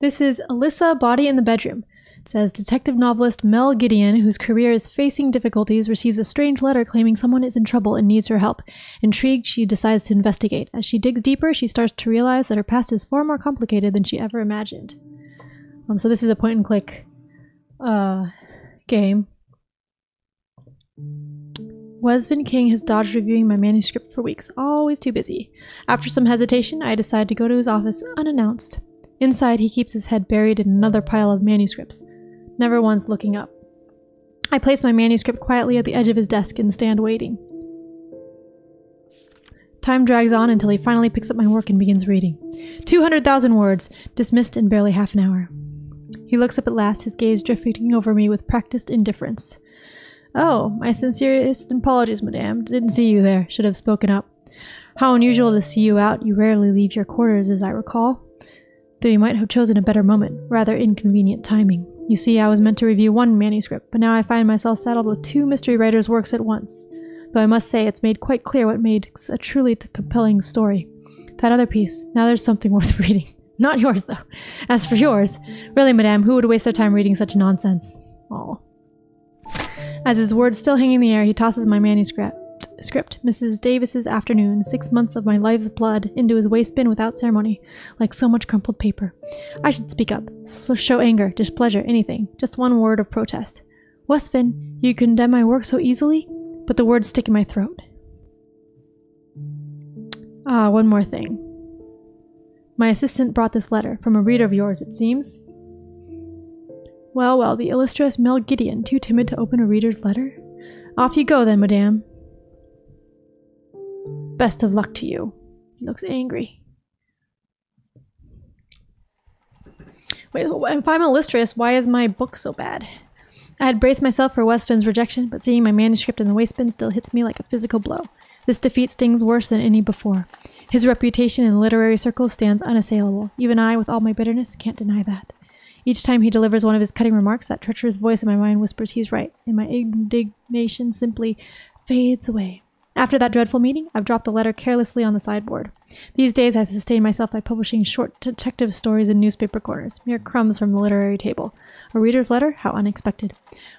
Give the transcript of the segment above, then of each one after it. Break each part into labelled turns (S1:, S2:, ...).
S1: This is ELISSA, Body in the Bedroom. It says, detective novelist MEL Gideon, whose career is facing difficulties, receives a strange letter claiming someone is in trouble and needs her help. Intrigued, she decides to investigate. As she digs deeper, she starts to realize that her past is far more complicated than she ever imagined. So this is a point-and-click game. Wesvin King has dodged reviewing my manuscript for weeks, always too busy. After some hesitation, I decide to go to his office unannounced. Inside, he keeps his head buried in another pile of manuscripts, never once looking up. I place my manuscript quietly at the edge of his desk and stand waiting. Time drags on until he finally picks up my work and begins reading. 200,000 words, dismissed in barely half an hour. He looks up at last, his gaze drifting over me with practiced indifference. Oh, my sincerest apologies, madame. Didn't see you there. Should have spoken up. How unusual to see you out. You rarely leave your quarters, as I recall. Though you might have chosen a better moment. Rather inconvenient timing. You see, I was meant to review one manuscript, but now I find myself saddled with two mystery writers' works at once. Though I must say, it's made quite clear what makes a truly compelling story. That other piece. Now there's something worth reading. Not yours, though. As for yours, really, madame, who would waste their time reading such nonsense? Oh. As his words still hang in the air, he tosses my manuscript, Mrs. Davis's Afternoon, 6 months of my life's blood, into his waste bin without ceremony, like so much crumpled paper. I should speak up, show anger, displeasure, anything. Just one word of protest. Wesvin, you condemn my work so easily? But the words stick in my throat. One more thing. My assistant brought this letter, from a reader of yours, it seems. Well, the illustrious MEL Gideon, too timid to open a reader's letter? Off you go then, madame. Best of luck to you. He looks angry. Wait, if I'm illustrious, why is my book so bad? I had braced myself for Wesvin's rejection, but seeing my manuscript in the waste bin still hits me like a physical blow. This defeat stings worse than any before. His reputation in literary circles stands unassailable. Even I, with all my bitterness, can't deny that. Each time he delivers one of his cutting remarks, that treacherous voice in my mind whispers he's right, and my indignation simply fades away. After that dreadful meeting, I've dropped the letter carelessly on the sideboard. These days I sustain myself by publishing short detective stories in newspaper corners, mere crumbs from the literary table. A reader's letter? How unexpected.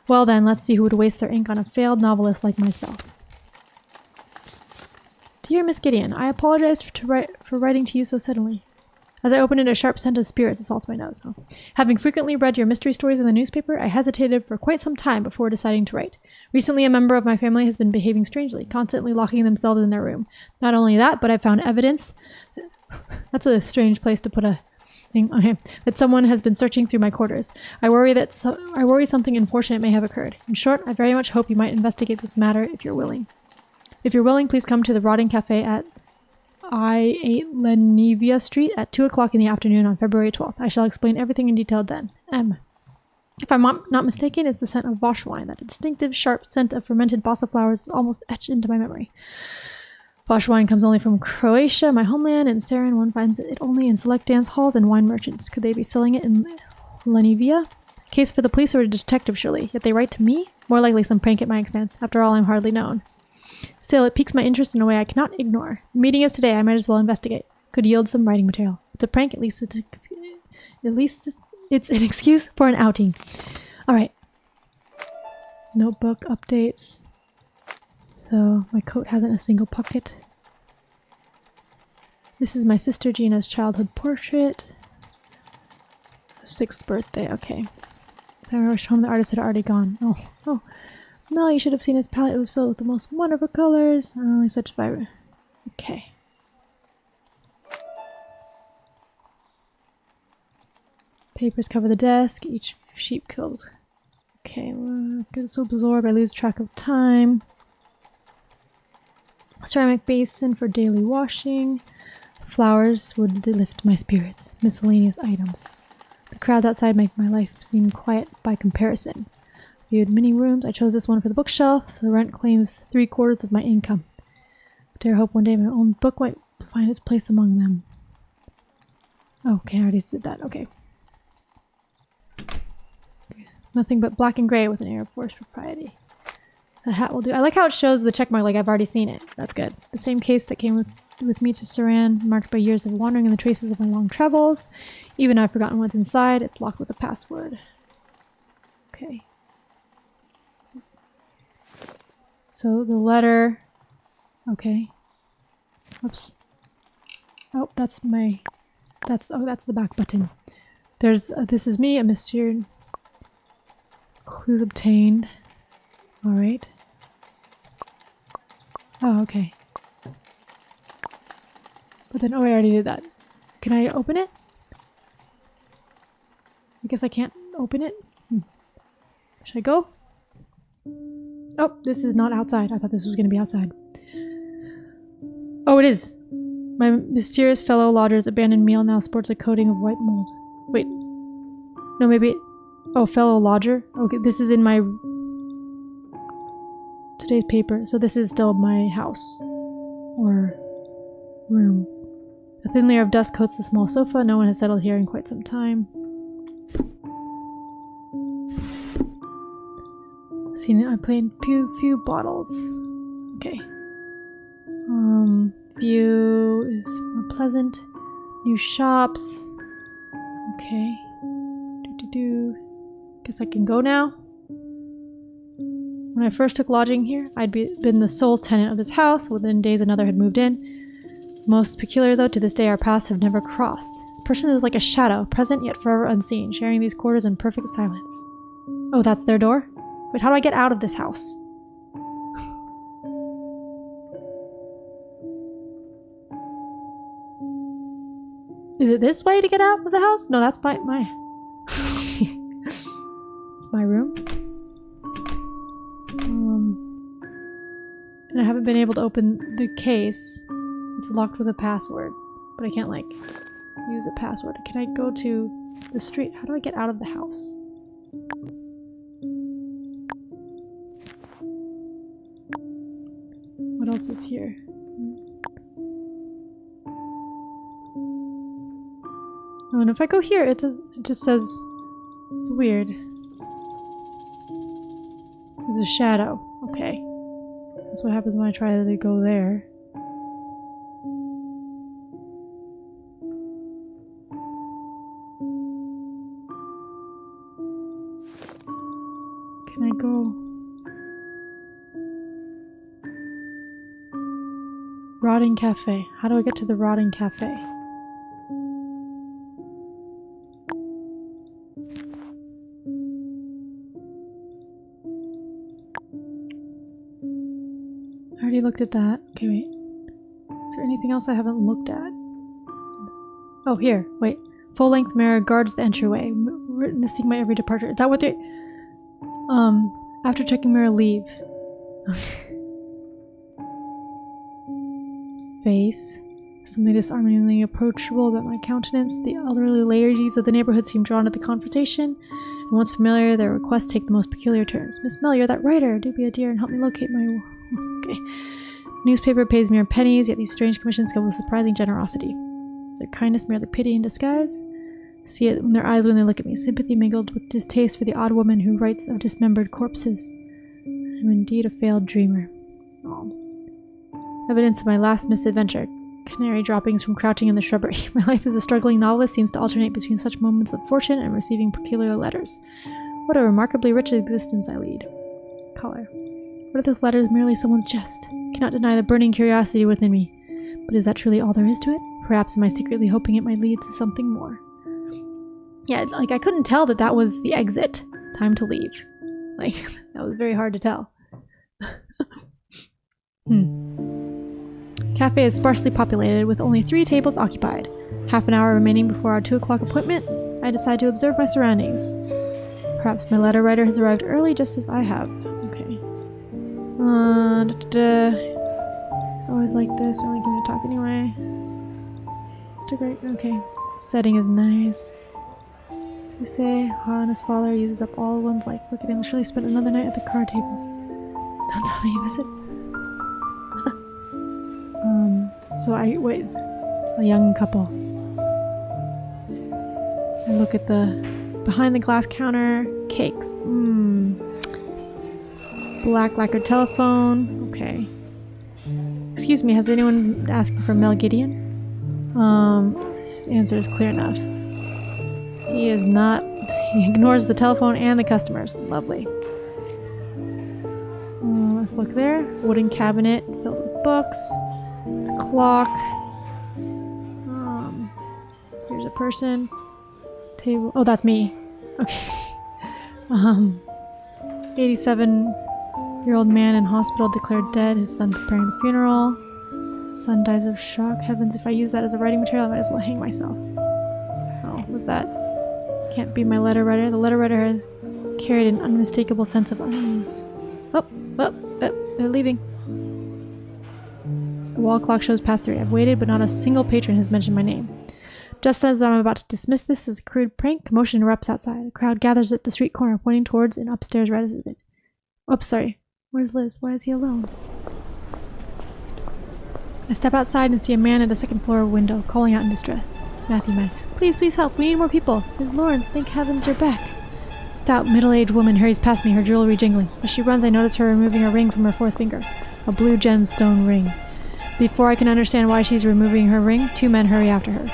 S1: Well then, let's see who would waste their ink on a failed novelist like myself. Dear Miss Gideon, I apologize for writing to you so suddenly. As I open it, a sharp scent of spirits assaults my nose. Having frequently read your mystery stories in the newspaper, I hesitated for quite some time before deciding to write. Recently, a member of my family has been behaving strangely, constantly locking themselves in their room. Not only that, but I found evidence... That's a strange place to put a thing. Okay. That someone has been searching through my quarters. I worry something unfortunate may have occurred. In short, I very much hope you might investigate this matter if you're willing. If you're willing, please come to the Rotting Cafe at I-8 Lenivia Street at 2 o'clock in the afternoon on February 12th. I shall explain everything in detail then. M. If I'm not mistaken, it's the scent of wash wine. That distinctive, sharp scent of fermented balsa flowers is almost etched into my memory. Wash wine comes only from Croatia, my homeland, and Sarin one finds it only in select dance halls and wine merchants. Could they be selling it in Lenivia? Case for the police or a detective, surely. Yet they write to me? More likely some prank at my expense. After all, I'm hardly known. Still, it piques my interest in a way I cannot ignore. The meeting is today. I might as well investigate. Could yield some writing material. It's a prank. At least it's an excuse for an outing. All right. Notebook updates. So my coat hasn't a single pocket. This is my sister Gina's childhood portrait. 6th birthday. Okay. If I rushed home, the artist had already gone. Oh. No, you should have seen his palette. It was filled with the most wonderful colors. Only such vibrant. Okay. Papers cover the desk. Each sheep killed. Okay, get so absorbed I lose track of time. Ceramic basin for daily washing. Flowers would lift my spirits. Miscellaneous items. The crowds outside make my life seem quiet by comparison. Viewed many rooms. I chose this one for the bookshelf. The rent claims 3/4 of my income. I dare hope one day my own book might find its place among them. Okay, I already did that. Okay. Nothing but black and gray with an air of forced propriety. The hat will do. I like how it shows the check mark like I've already seen it. That's good. The same case that came with me to Saran, marked by years of wandering and the traces of my long travels. Even I've forgotten what's inside. It's locked with a password. Okay. So the letter... Okay. Oops. Oh, that's my... Oh, that's the back button. There's... this is me, a mysterious... Clues obtained. Alright. Oh, okay. But then... Oh, I already did that. Can I open it? I guess I can't open it? Should I go? Oh, this is not outside. I thought this was going to be outside. Oh, it is. My mysterious fellow lodger's abandoned meal now sports a coating of white mold. Wait. No, maybe... Oh, fellow lodger? Okay, this is in my... today's paper. So this is still my house. Or... room. A thin layer of dust coats the small sofa. No one has settled here in quite some time. I played few bottles. Okay. View is more pleasant. New shops. Okay. Guess I can go now. When I first took lodging here, I'd been the sole tenant of this house. Within days, another had moved in. Most peculiar, though, to this day, our paths have never crossed. This person is like a shadow, present yet forever unseen, sharing these quarters in perfect silence. Oh, that's their door? Wait, how do I get out of this house? Is it this way to get out of the house? No, that's my... It's my room. And I haven't been able to open the case. It's locked with a password. But I can't, like, use a password. Can I go to the street? How do I get out of the house? What else is here? Oh, and if I go here, it just says... It's weird. There's a shadow. Okay. That's what happens when I try to go there. Can I go... Rotting Cafe. How do I get to the Rotting Cafe? I already looked at that. Okay, wait. Is there anything else I haven't looked at? Oh, here. Wait. Full-length mirror guards the entryway, witnessing my every departure. Is that what they... After checking mirror, leave. Face. Something disarmingly approachable about my countenance. The elderly ladies of the neighborhood seem drawn to the confrontation. And once familiar, their requests take the most peculiar turns. Miss Mel, you're that writer. Do be a dear and help me locate my... Okay. Newspaper pays mere pennies, yet these strange commissions come with surprising generosity. Is their kindness merely pity in disguise? See it in their eyes when they look at me. Sympathy mingled with distaste for the odd woman who writes of dismembered corpses. I'm indeed a failed dreamer. Oh. Evidence of my last misadventure. Canary droppings from crouching in the shrubbery. My life as a struggling novelist seems to alternate between such moments of fortune and receiving peculiar letters. What a remarkably rich existence I lead. Caller. What if this letter is merely someone's jest? Cannot deny the burning curiosity within me. But is that truly all there is to it? Perhaps am I secretly hoping it might lead to something more? Yeah, like I couldn't tell that that was the exit. Time to leave. Like, that was very hard to tell. Cafe is sparsely populated, with only 3 tables occupied. Half an hour remaining before our 2 o'clock appointment, I decide to observe my surroundings. Perhaps my letter writer has arrived early, just as I have. Okay. It's always like this. Don't like me to talk anyway. It's great. Okay. Setting is nice. You say, honest father uses up all one's life. Look at him. Surely spent another night at the card tables. Don't tell me you miss it. So I wait. A young couple. I look at the behind the glass counter cakes. Black lacquered telephone. Okay. Excuse me, has anyone been asking for MEL Gideon? His answer is clear enough. He is not. He ignores the telephone and the customers. Lovely. Let's look there. Wooden cabinet filled with books. The clock. Here's a person. Table. Oh, that's me. Okay. 87-year-old man in hospital declared dead. His son preparing the funeral. Son dies of shock. Heavens, if I use that as a writing material, I might as well hang myself. Oh, was that? Can't be my letter writer. The letter writer had carried an unmistakable sense of unease. Oh, they're leaving. The wall clock shows past 3. I've waited, but not a single patron has mentioned my name. Just as I'm about to dismiss this as a crude prank, commotion erupts outside. A crowd gathers at the street corner, pointing towards an upstairs resident. Oops, sorry. Where's Liz? Why is he alone? I step outside and see a man at a second-floor window, calling out in distress. Matthew, man. Please, please help. We need more people. Miss Lawrence, thank heavens you're back. Stout, middle-aged woman hurries past me, her jewelry jingling. As she runs, I notice her removing a ring from her 4th finger. A blue gemstone ring. Before I can understand why she's removing her ring, 2 men hurry after her.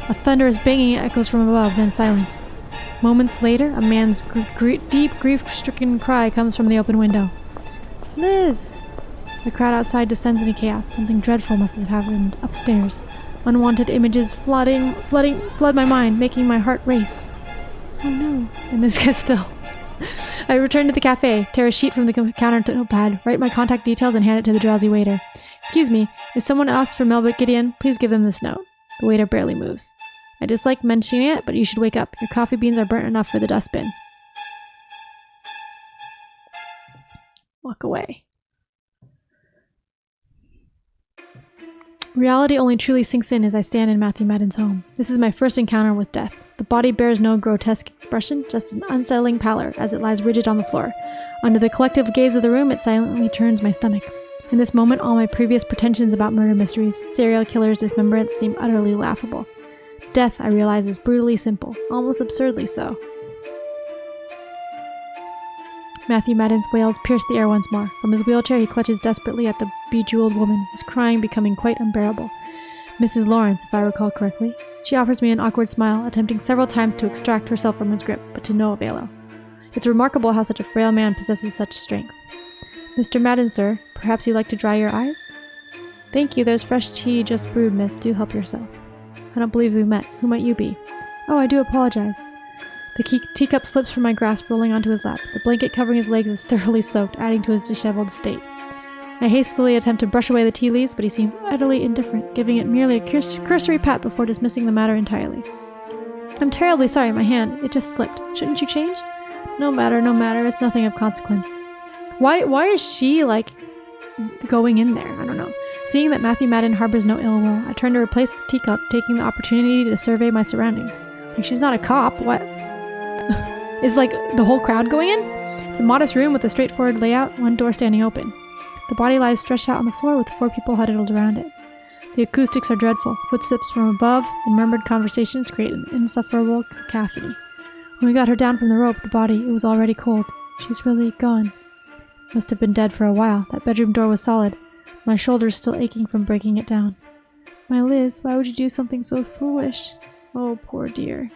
S1: A thunderous banging echoes from above, then silence. Moments later, a man's deep, grief-stricken cry comes from the open window. Liz! The crowd outside descends into chaos. Something dreadful must have happened upstairs. Unwanted images flood my mind, making my heart race. Oh no. And this gets still. I return to the cafe, tear a sheet from the counter notepad, write my contact details, and hand it to the drowsy waiter. Excuse me, if someone asks for MEL Gideon, please give them this note. The waiter barely moves. I dislike mentioning it, but you should wake up. Your coffee beans are burnt enough for the dustbin. Walk away. Reality only truly sinks in as I stand in Matthew Madden's home. This is my first encounter with death. The body bears no grotesque expression, just an unsettling pallor as it lies rigid on the floor. Under the collective gaze of the room, it silently turns my stomach. In this moment, all my previous pretensions about murder mysteries, serial killers, dismemberance seem utterly laughable. Death, I realize, is brutally simple, almost absurdly so. Matthew Madden's wails pierce the air once more. From his wheelchair, he clutches desperately at the bejeweled woman, his crying becoming quite unbearable. Mrs. Lawrence, if I recall correctly. She offers me an awkward smile, attempting several times to extract herself from his grip, but to no avail. It's remarkable how such a frail man possesses such strength. Mr. Madden, sir, perhaps you'd like to dry your eyes? Thank you, there's fresh tea just brewed, miss. Do help yourself. I don't believe we met. Who might you be? Oh, I do apologize. The teacup slips from my grasp, rolling onto his lap. The blanket covering his legs is thoroughly soaked, adding to his disheveled state. I hastily attempt to brush away the tea leaves, but he seems utterly indifferent, giving it merely a cursory pat before dismissing the matter entirely. I'm terribly sorry, my hand. It just slipped. Shouldn't you change? No matter, no matter. It's nothing of consequence. Why is she, like, going in there? I don't know. Seeing that Matthew Madden harbors no ill will, I turn to replace the teacup, taking the opportunity to survey my surroundings. Like, she's not a cop. What? Is, like, the whole crowd going in? It's a modest room with a straightforward layout, one door standing open. The body lies stretched out on the floor with 4 people huddled around it. The acoustics are dreadful. Footsteps from above and murmured conversations create an insufferable cacophony. When we got her down from the rope, the body, it was already cold. She's really gone. Must have been dead for a while. That bedroom door was solid. My shoulders still aching from breaking it down. My Liz, why would you do something so foolish? Oh, poor dear.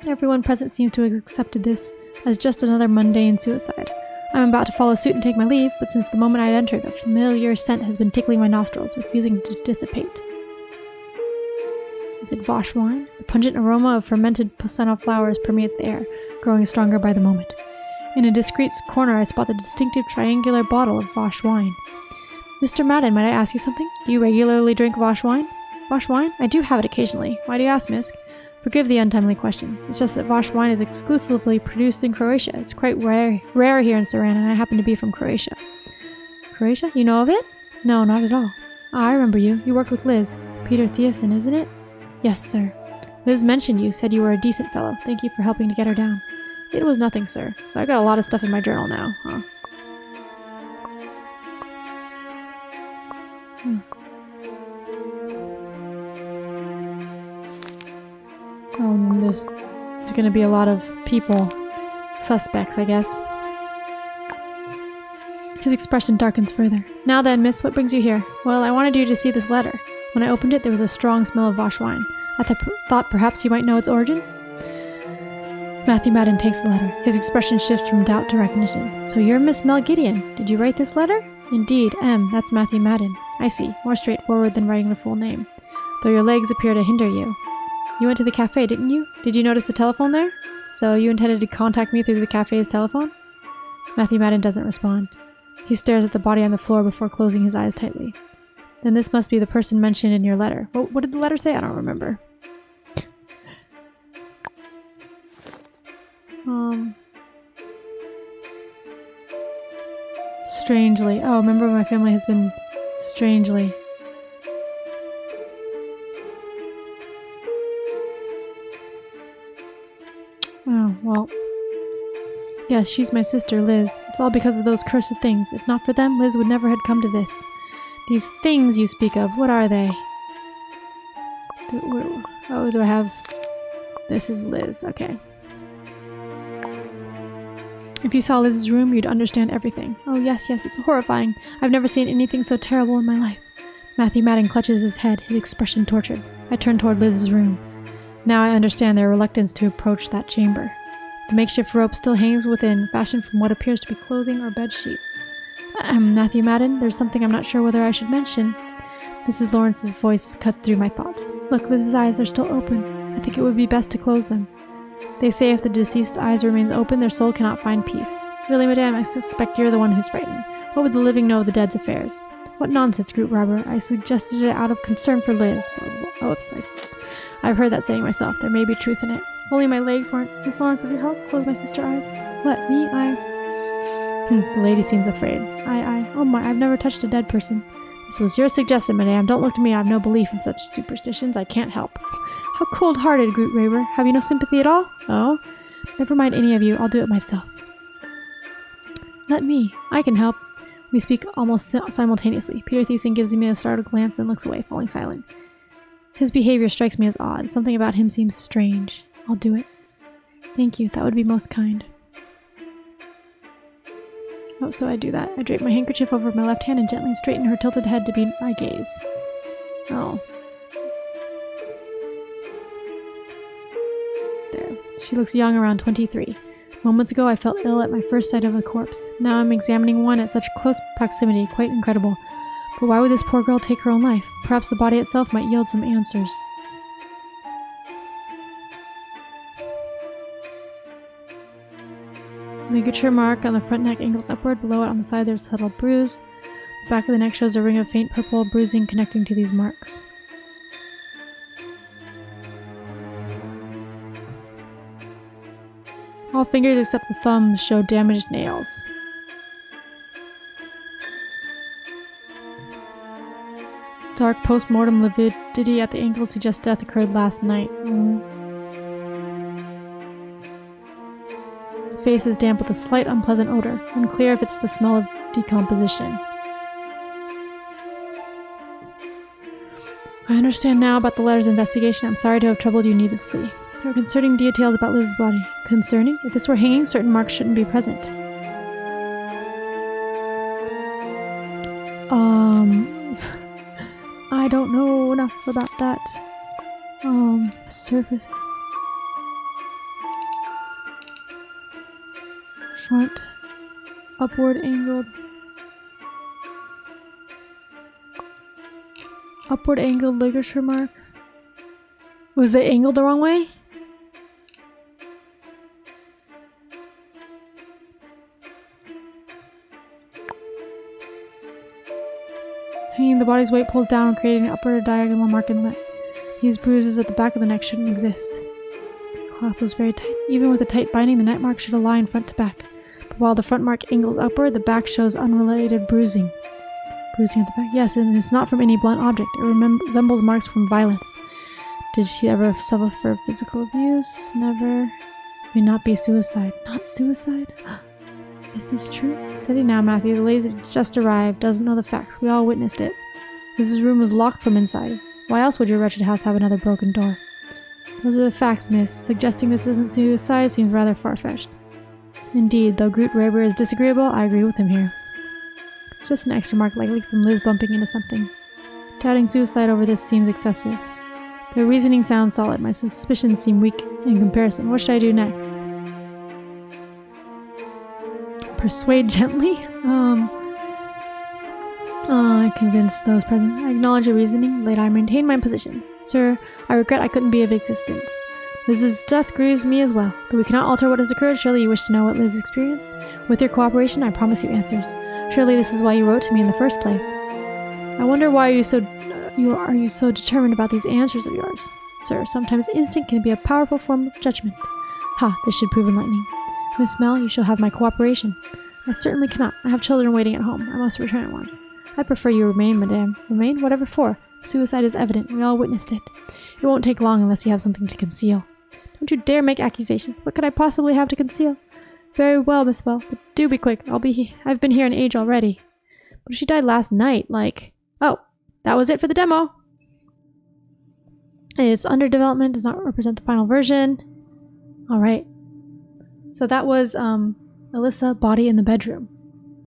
S1: Everyone present seems to have accepted this as just another mundane suicide. I'm about to follow suit and take my leave, but since the moment I had entered, a familiar scent has been tickling my nostrils, refusing to dissipate. Is it Vosh wine? The pungent aroma of fermented senna flowers permeates the air, growing stronger by the moment. In a discreet corner, I spot the distinctive triangular bottle of Vosh wine. Mr. Madden, might I ask you something? Do you regularly drink Vosh wine? Vosh wine? I do have it occasionally. Why do you ask, miss? Forgive the untimely question. It's just that Vosh wine is exclusively produced in Croatia. It's quite rare here in Saran, and I happen to be from Croatia. Croatia? You know of it? No, not at all. Ah, I remember you. You worked with Liz. Peter Thiessen, isn't it? Yes, sir. Liz mentioned you, said you were a decent fellow. Thank you for helping to get her down. It was nothing, sir. So I got a lot of stuff in my journal now, huh? There's going to be a lot of people, suspects, I guess. His expression darkens further. Now then, miss, what brings you here? Well, I wanted you to see this letter. When I opened it, there was a strong smell of wash wine. I thought perhaps you might know its origin? Matthew Madden takes the letter. His expression shifts from doubt to recognition. So you're Miss MEL Gideon. Did you write this letter? Indeed, M. That's Matthew Madden. I see. More straightforward than writing the full name. Though your legs appear to hinder you. You went to the cafe, didn't you? Did you notice the telephone there? So you intended to contact me through the cafe's telephone? Matthew Madden doesn't respond. He stares at the body on the floor before closing his eyes tightly. Then this must be the person mentioned in your letter. What did the letter say? I don't remember. Strangely. Oh, a member of my family has been strangely. Oh, well. Yes, she's my sister, Liz. It's all because of those cursed things. If not for them, Liz would never have come to this. These things you speak of, what are they? Do I have... This is Liz, okay. If you saw Liz's room, you'd understand everything. Oh, yes, it's horrifying. I've never seen anything so terrible in my life. Matthew Madden clutches his head, his expression tortured. I turn toward Liz's room. Now I understand their reluctance to approach that chamber. The makeshift rope still hangs within, fashioned from what appears to be clothing or bed sheets. Matthew Madden, there's something I'm not sure whether I should mention. Mrs. Lawrence's voice cuts through my thoughts. Look, Liz's eyes, they're still open. I think it would be best to close them. They say if the deceased's eyes remain open, their soul cannot find peace. Really, madame, I suspect you're the one who's frightened. What would the living know of the dead's affairs? What nonsense, Groot Robber. I suggested it out of concern for Liz. Oh, oops. I've heard that saying myself. There may be truth in it. If only my legs weren't. Miss Lawrence, would you help close my sister's eyes? What, me? The lady seems afraid. Oh my, I've never touched a dead person. This was your suggestion, madame. Don't look to me. I have no belief in such superstitions. I can't help. How cold-hearted, Groot Raber. Have you no sympathy at all? Oh? Never mind any of you. I'll do it myself. Let me. I can help. We speak almost simultaneously. Peter Thiessen gives me a startled glance, then looks away, falling silent. His behavior strikes me as odd. Something about him seems strange. I'll do it. Thank you. That would be most kind. Oh, so I do that. I drape my handkerchief over my left hand and gently straighten her tilted head to meet my gaze. Oh. There. She looks young, around 23. Moments ago I felt ill at my first sight of a corpse. Now I'm examining one at such close proximity, quite incredible. But why would this poor girl take her own life? Perhaps the body itself might yield some answers. Ligature mark on the front neck angles upward. Below it on the side there's a subtle bruise. The back of the neck shows a ring of faint purple bruising connecting to these marks. All fingers except the thumbs show damaged nails. Dark post-mortem lividity at the ankles suggests death occurred last night. The face is damp with a slight unpleasant odor. Unclear if it's the smell of decomposition. I understand now about the letter's investigation. I'm sorry to have troubled you needlessly. There are concerning details about Liz's body. Concerning? If this were hanging, certain marks shouldn't be present. I don't know enough about that. Surface. Front. Upward angled. Upward angled ligature mark. Was it angled the wrong way? Hanging the body's weight pulls down, creating an upward or diagonal mark inlet. These bruises at the back of the neck shouldn't exist. The cloth was very tight. Even with a tight binding, the neck mark should align front to back. But while the front mark angles upward, the back shows unrelated bruising. Bruising at the back? Yes, and it's not from any blunt object. It resembles marks from violence. Did she ever suffer for physical abuse? Never. May not be suicide. Not suicide? Is this true? Steady now, Matthew. The lady just arrived. Doesn't know the facts. We all witnessed it. This room was locked from inside. Why else would your wretched house have another broken door? Those are the facts, miss. Suggesting this isn't suicide seems rather far-fetched. Indeed, though Groot Raber is disagreeable, I agree with him here. It's just an extra mark likely from Liz bumping into something. Doubting suicide over this seems excessive. Their reasoning sounds solid. My suspicions seem weak in comparison. What should I do next? Persuade gently? I convinced those present. I acknowledge your reasoning. Late I maintain my position. Sir, I regret I couldn't be of existence. Liz's death grieves me as well. Though we cannot alter what has occurred, surely you wish to know what Liz experienced? With your cooperation, I promise you answers. Surely this is why you wrote to me in the first place. I wonder why are you so determined about these answers of yours? Sir, sometimes instinct can be a powerful form of judgment. Ha, this should prove enlightening. Miss Mel, you shall have my cooperation. I certainly cannot. I have children waiting at home. I must return at once. I prefer you remain, madame. Remain? Whatever for? Suicide is evident. We all witnessed it. It won't take long unless you have something to conceal. Don't you dare make accusations. What could I possibly have to conceal? Very well, Miss Mel, but do be quick. I've been here an age already. But she died last night, like... Oh, that was it for the demo. It's under development, does not represent the final version. Alright. So that was, ELISSA, Body in the Bedroom.